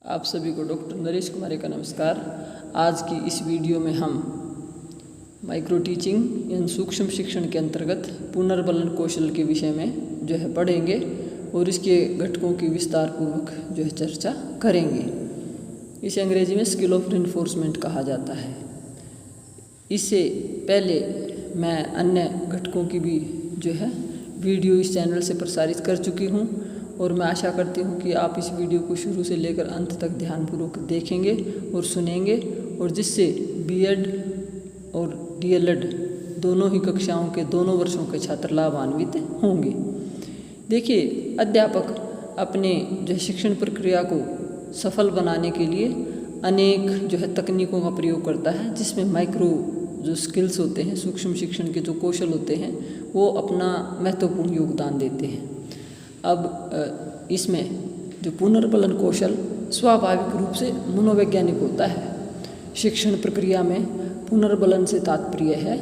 आप सभी को डॉक्टर नरेश कुमार का नमस्कार। आज की इस वीडियो में हम माइक्रो टीचिंग यानी सूक्ष्म शिक्षण के अंतर्गत पुनर्बलन कौशल के विषय में जो है पढ़ेंगे और इसके घटकों की विस्तार पूर्वक जो है चर्चा करेंगे। इसे अंग्रेजी में स्किल ऑफ रिइंफोर्समेंट कहा जाता है। इससे पहले मैं अन्य घटकों की भी जो है वीडियो इस चैनल से प्रसारित कर चुकी हूँ और मैं आशा करती हूँ कि आप इस वीडियो को शुरू से लेकर अंत तक ध्यानपूर्वक देखेंगे और सुनेंगे और जिससे बीएड और डीएलएड दोनों ही कक्षाओं के दोनों वर्षों के छात्र लाभान्वित होंगे। देखिए, अध्यापक अपने जो है शिक्षण प्रक्रिया को सफल बनाने के लिए अनेक जो है तकनीकों का प्रयोग करता है, जिसमें माइक्रो जो स्किल्स होते हैं, सूक्ष्म शिक्षण के जो कौशल होते हैं, वो अपना महत्वपूर्ण योगदान देते हैं। अब इसमें जो पुनर्बलन कौशल स्वाभाविक रूप से मनोवैज्ञानिक होता है। शिक्षण प्रक्रिया में पुनर्बलन से तात्पर्य है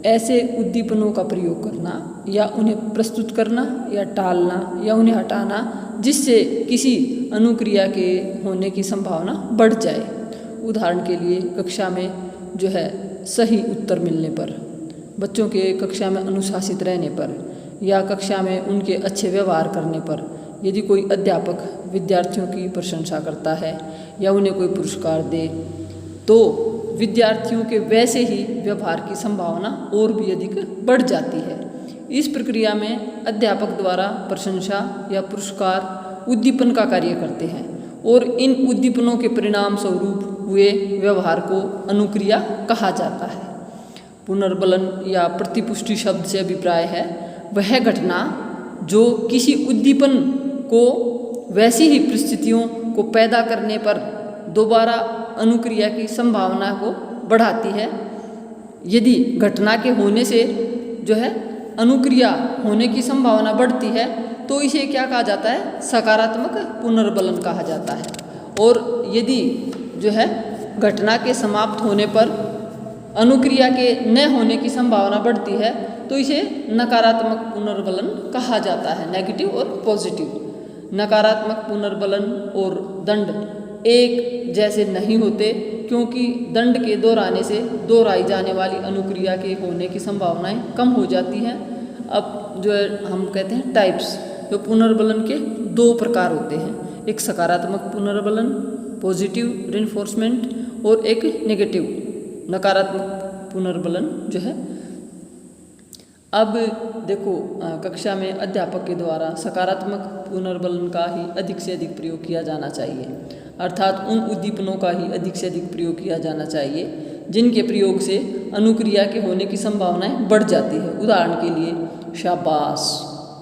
ऐसे उद्दीपनों का प्रयोग करना या उन्हें प्रस्तुत करना या टालना या उन्हें हटाना जिससे किसी अनुक्रिया के होने की संभावना बढ़ जाए। उदाहरण के लिए, कक्षा में जो है सही उत्तर मिलने पर, बच्चों के कक्षा में अनुशासित रहने पर या कक्षा में उनके अच्छे व्यवहार करने पर यदि कोई अध्यापक विद्यार्थियों की प्रशंसा करता है या उन्हें कोई पुरस्कार दे तो विद्यार्थियों के वैसे ही व्यवहार की संभावना और भी अधिक बढ़ जाती है। इस प्रक्रिया में अध्यापक द्वारा प्रशंसा या पुरस्कार उद्दीपन का कार्य करते हैं और इन उद्दीपनों के परिणाम स्वरूप हुए व्यवहार को अनुक्रिया कहा जाता है। पुनर्बलन या प्रतिपुष्टि शब्द से अभिप्राय है वह घटना जो किसी उद्दीपन को वैसी ही परिस्थितियों को पैदा करने पर दोबारा अनुक्रिया की संभावना को बढ़ाती है। यदि घटना के होने से जो है अनुक्रिया होने की संभावना बढ़ती है तो इसे क्या कहा जाता है? सकारात्मक पुनर्बलन कहा जाता है। और यदि जो है घटना के समाप्त होने पर अनुक्रिया के न होने की संभावना बढ़ती है तो इसे नकारात्मक पुनर्बलन कहा जाता है। नेगेटिव और पॉजिटिव। नकारात्मक पुनर्बलन और दंड एक जैसे नहीं होते क्योंकि दंड के दोहराने से दोहराई जाने वाली अनुक्रिया के होने की संभावनाएं कम हो जाती हैं। अब जो है हम कहते हैं टाइप्स, जो पुनर्बलन के दो प्रकार होते हैं, एक सकारात्मक पुनर्बलन पॉजिटिव रिइंफोर्समेंट और एक नेगेटिव नकारात्मक पुनर्बलन जो है। अब देखो, कक्षा में अध्यापक के द्वारा सकारात्मक पुनर्बलन का ही अधिक से अधिक प्रयोग किया जाना चाहिए, अर्थात उन उद्दीपनों का ही अधिक से अधिक प्रयोग किया जाना चाहिए जिनके प्रयोग से अनुक्रिया के होने की संभावनाएं बढ़ जाती है। उदाहरण के लिए शाबाश,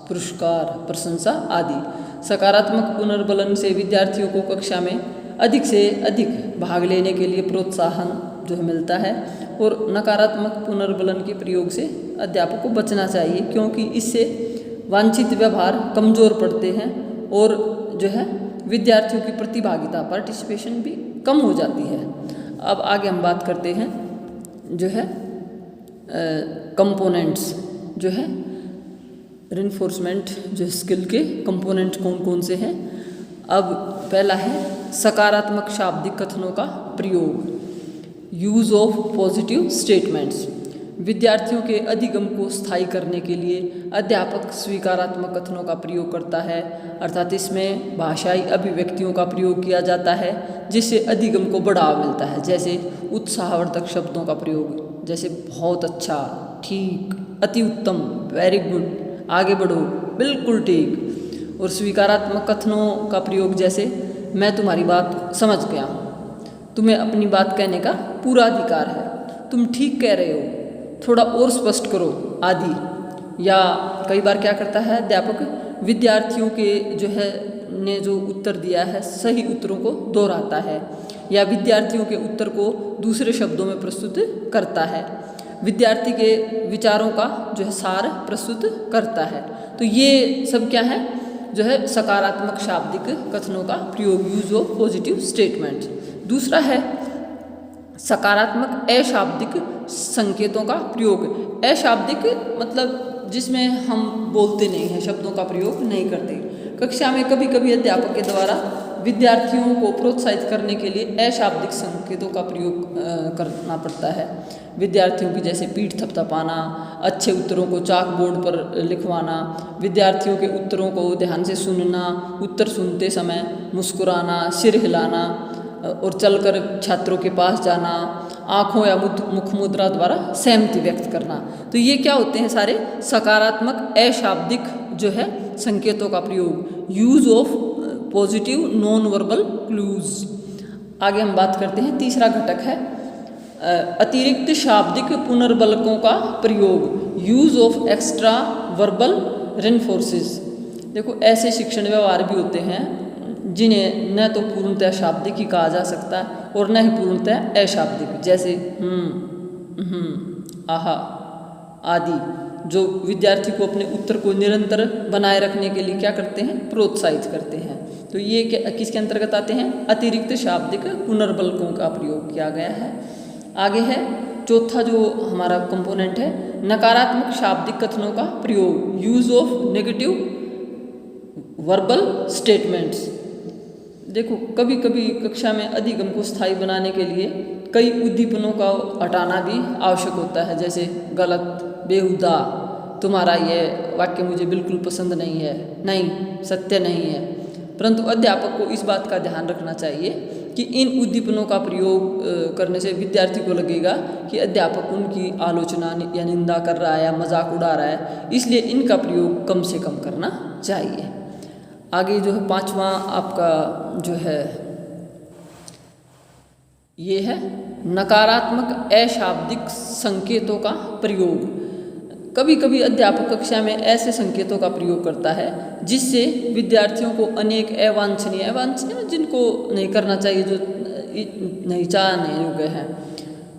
पुरस्कार, प्रशंसा आदि। सकारात्मक पुनर्बलन से विद्यार्थियों को कक्षा में अधिक से अधिक भाग लेने के लिए प्रोत्साहन जो है मिलता है और नकारात्मक पुनर्बलन के प्रयोग से अध्यापक को बचना चाहिए क्योंकि इससे वांछित व्यवहार कमज़ोर पड़ते हैं और जो है विद्यार्थियों की प्रतिभागिता पार्टिसिपेशन भी कम हो जाती है। अब आगे हम बात करते हैं जो है कंपोनेंट्स जो है रिइंफोर्समेंट जो स्किल के कंपोनेंट कौन कौन से हैं। अब पहला है सकारात्मक शाब्दिक कथनों का प्रयोग, यूज़ ऑफ पॉजिटिव स्टेटमेंट्स। विद्यार्थियों के अधिगम को स्थायी करने के लिए अध्यापक स्वीकारात्मक कथनों का प्रयोग करता है, अर्थात इसमें भाषाई अभिव्यक्तियों का प्रयोग किया जाता है जिससे अधिगम को बढ़ावा मिलता है। जैसे उत्साहवर्धक शब्दों का प्रयोग, जैसे बहुत अच्छा, ठीक, अति उत्तम, वेरी गुड, आगे बढ़ो, बिल्कुल ठीक। और स्वीकारात्मक कथनों का प्रयोग जैसे मैं तुम्हारी बात समझ गया हूँ, तुम्हें अपनी बात कहने का पूरा अधिकार है, तुम ठीक कह रहे हो, थोड़ा और स्पष्ट करो आदि। या कई बार क्या करता है अध्यापक, विद्यार्थियों के जो है ने जो उत्तर दिया है सही उत्तरों को दोहराता है या विद्यार्थियों के उत्तर को दूसरे शब्दों में प्रस्तुत करता है, विद्यार्थी के विचारों का जो है सार प्रस्तुत करता है। तो ये सब क्या है जो है सकारात्मक शाब्दिक कथनों का प्रयोग, यूज ऑफ पॉजिटिव स्टेटमेंट। दूसरा है सकारात्मक अशाब्दिक संकेतों का प्रयोग। अशाब्दिक मतलब जिसमें हम बोलते नहीं हैं, शब्दों का प्रयोग नहीं करते। कक्षा में कभी कभी अध्यापक के द्वारा विद्यार्थियों को प्रोत्साहित करने के लिए अशाब्दिक संकेतों का प्रयोग करना पड़ता है। विद्यार्थियों की जैसे पीठ थपथपाना, अच्छे उत्तरों को चाक बोर्ड पर लिखवाना, विद्यार्थियों के उत्तरों को ध्यान से सुनना, उत्तर सुनते समय मुस्कुराना, सिर हिलाना और चलकर छात्रों के पास जाना, आँखों या मुख मुद्रा द्वारा सहमति व्यक्त करना। तो ये क्या होते हैं? सारे सकारात्मक अशाब्दिक जो है संकेतों का प्रयोग, use of positive non verbal clues. आगे हम बात करते हैं, तीसरा घटक है अतिरिक्त शाब्दिक पुनर्बलकों का प्रयोग, यूज ऑफ एक्स्ट्रा वर्बल रेनफोर्सेस। देखो, ऐसे शिक्षण व्यवहार भी होते हैं जिन्हें न तो पूर्णतः शाब्दिक ही कहा जा सकता है और न ही पूर्णतः अशाब्दिक, जैसे आहा आदि, जो विद्यार्थी को अपने उत्तर को निरंतर बनाए रखने के लिए क्या करते हैं? प्रोत्साहित करते हैं। तो ये किसके अंतर्गत आते हैं? अतिरिक्त शाब्दिक पुनर्बलकों का प्रयोग किया गया है। आगे है चौथा जो हमारा कंपोनेंट है, नकारात्मक शाब्दिक कथनों का प्रयोग, use of negative verbal statements. देखो, कभी कभी कक्षा में अधिगम को स्थायी बनाने के लिए कई उद्दीपनों का हटाना भी आवश्यक होता है, जैसे गलत, बेहुदा, तुम्हारा ये वाक्य मुझे बिल्कुल पसंद नहीं है, नहीं, सत्य नहीं है। परंतु अध्यापक को इस बात का ध्यान रखना चाहिए कि इन उद्दीपनों का प्रयोग करने से विद्यार्थी को लगेगा कि अध्यापक उनकी आलोचना या निंदा कर रहा है या मजाक उड़ा रहा है, इसलिए इनका प्रयोग कम से कम करना चाहिए। आगे जो है पांचवा आपका जो है ये है नकारात्मक अशाब्दिक संकेतों का प्रयोग। कभी कभी अध्यापक कक्षा में ऐसे संकेतों का प्रयोग करता है जिससे विद्यार्थियों को अनेक अवांछनीय जिनको नहीं करना चाहिए, जो नहीं चाहने योग्य हैं,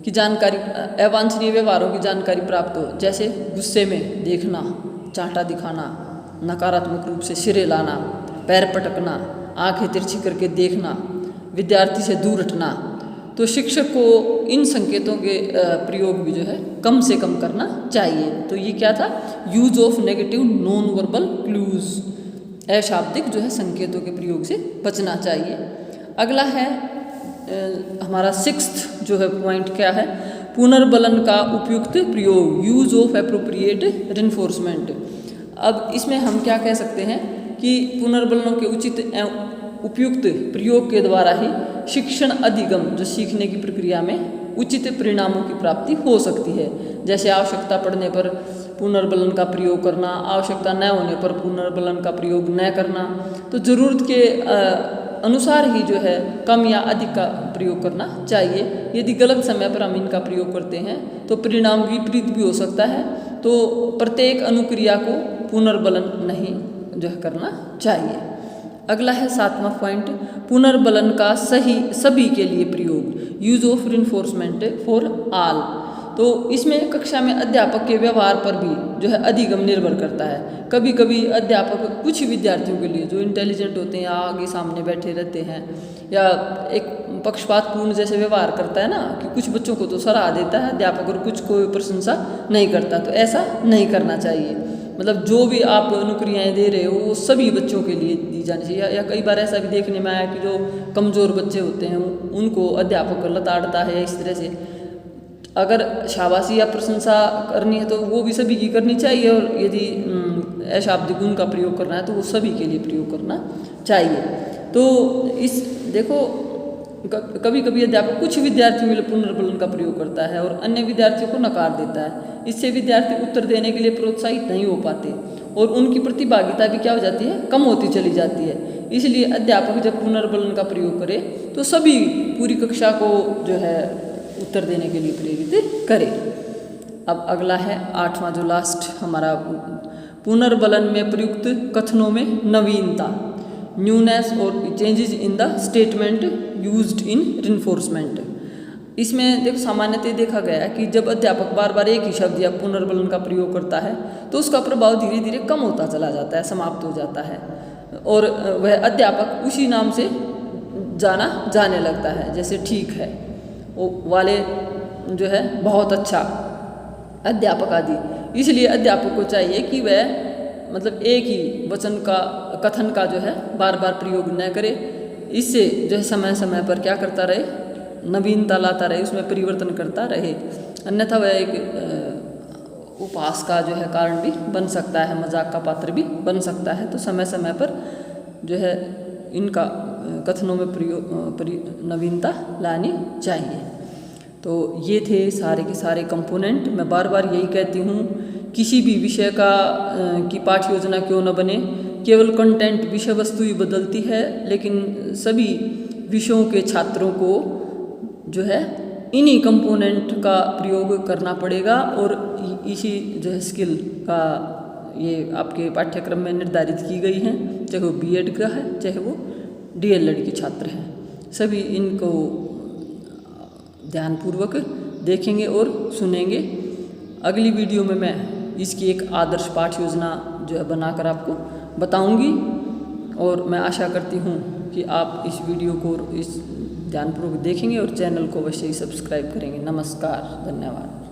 कि जानकारी, अवांछनीय व्यवहारों की जानकारी प्राप्त हो, जैसे गुस्से में देखना, चांटा दिखाना, नकारात्मक रूप से सिर हिलाना, पैर पटकना, आंखें तिरछी करके देखना, विद्यार्थी से दूर हटना। तो शिक्षक को इन संकेतों के प्रयोग भी जो है कम से कम करना चाहिए। तो ये क्या था? Use of negative non verbal clues, अशाब्दिक जो है संकेतों के प्रयोग से बचना चाहिए। अगला है हमारा सिक्स्थ जो है पॉइंट क्या है? पुनर्बलन का उपयुक्त प्रयोग, यूज ऑफ एप्रोप्रिएट रेनफोर्समेंट। अब इसमें हम क्या कह सकते हैं कि पुनर्बलनों के उचित उपयुक्त प्रयोग के द्वारा ही शिक्षण अधिगम, जो सीखने की प्रक्रिया में उचित परिणामों की प्राप्ति हो सकती है। जैसे आवश्यकता पड़ने पर पुनर्बलन का प्रयोग करना, आवश्यकता न होने पर पुनर्बलन का प्रयोग न करना। तो ज़रूरत के अनुसार ही जो है कम या अधिक का प्रयोग करना चाहिए। यदि गलत समय पर हम इनका प्रयोग करते हैं तो परिणाम विपरीत भी हो सकता है। तो प्रत्येक अनुक्रिया को पुनर्बलन नहीं जो है करना चाहिए। अगला है सातवां पॉइंट, पुनर्बलन का सभी के लिए प्रयोग, use of reinforcement for all. तो इसमें कक्षा में अध्यापक के व्यवहार पर भी जो है अधिगम निर्भर करता है। कभी कभी अध्यापक कुछ विद्यार्थियों के लिए जो इंटेलिजेंट होते हैं, आगे सामने बैठे रहते हैं, या एक पक्षपातपूर्ण जैसे व्यवहार करता है ना, कि कुछ बच्चों को तो सराह देता है अध्यापक और कुछ को प्रशंसा नहीं करता। तो ऐसा नहीं करना चाहिए। मतलब जो भी आप अनुक्रियाएँ दे रहे हो वो सभी बच्चों के लिए दी जानी चाहिए। या कई बार ऐसा भी देखने में आया कि जो कमज़ोर बच्चे होते हैं उनको अध्यापक लताड़ता है, इस तरह से। अगर शाबाशी या प्रशंसा करनी है तो वो भी सभी की करनी चाहिए, और यदि अशाब्दिक गुण का प्रयोग करना है तो वो सभी के लिए प्रयोग करना चाहिए। तो इस देखो, कभी कभी अध्यापक कुछ विद्यार्थियों के लिए पुनर्बलन का प्रयोग करता है और अन्य विद्यार्थियों को नकार देता है। इससे विद्यार्थी उत्तर देने के लिए प्रोत्साहित नहीं हो पाते और उनकी प्रतिभागिता भी क्या हो जाती है? कम होती चली जाती है। इसलिए अध्यापक जब पुनर्बलन का प्रयोग करे तो सभी पूरी कक्षा को जो है उत्तर देने के लिए प्रेरित करे। अब अगला है आठवां जो लास्ट हमारा, पुनर्बलन में प्रयुक्त कथनों में नवीनता, न्यूनेस और changes in the statement used in reinforcement. इसमें देखो सामान्यतः देखा गया है कि जब अध्यापक बार बार एक ही शब्द या पुनर्बलन का प्रयोग करता है तो उसका प्रभाव धीरे धीरे कम होता चला जाता है, समाप्त हो जाता है, और वह अध्यापक उसी नाम से जाने लगता है। जैसे ठीक है वो वाले जो है बहुत अच्छा, अध्यापक आदि। इसलिए अध्यापक को चाहिए कि वह मतलब एक ही वचन का कथन का जो है बार बार प्रयोग न करे। इससे जो है समय समय पर क्या करता रहे, नवीनता लाता रहे, उसमें परिवर्तन करता रहे, अन्यथा वह एक उपहास का जो है कारण भी बन सकता है, मजाक का पात्र भी बन सकता है। तो समय समय पर जो है इनका कथनों में नवीनता लानी चाहिए। तो ये थे सारे के सारे कंपोनेंट। मैं बार बार यही कहती हूँ, किसी भी विषय की पाठ्य योजना क्यों न बने, केवल कंटेंट विषय वस्तु ही बदलती है, लेकिन सभी विषयों के छात्रों को जो है इन्हीं कंपोनेंट का प्रयोग करना पड़ेगा और इसी जो है स्किल का ये आपके पाठ्यक्रम में निर्धारित की गई हैं, चाहे वो बीएड का है चाहे वो डीएलएड के छात्र हैं। सभी इनको ध्यानपूर्वक देखेंगे और सुनेंगे। अगली वीडियो में मैं इसकी एक आदर्श पाठ्य योजना जो है बनाकर आपको बताऊंगी और मैं आशा करती हूँ कि आप इस वीडियो को इस ध्यानपूर्वक देखेंगे और चैनल को अवश्य ही सब्सक्राइब करेंगे। नमस्कार, धन्यवाद।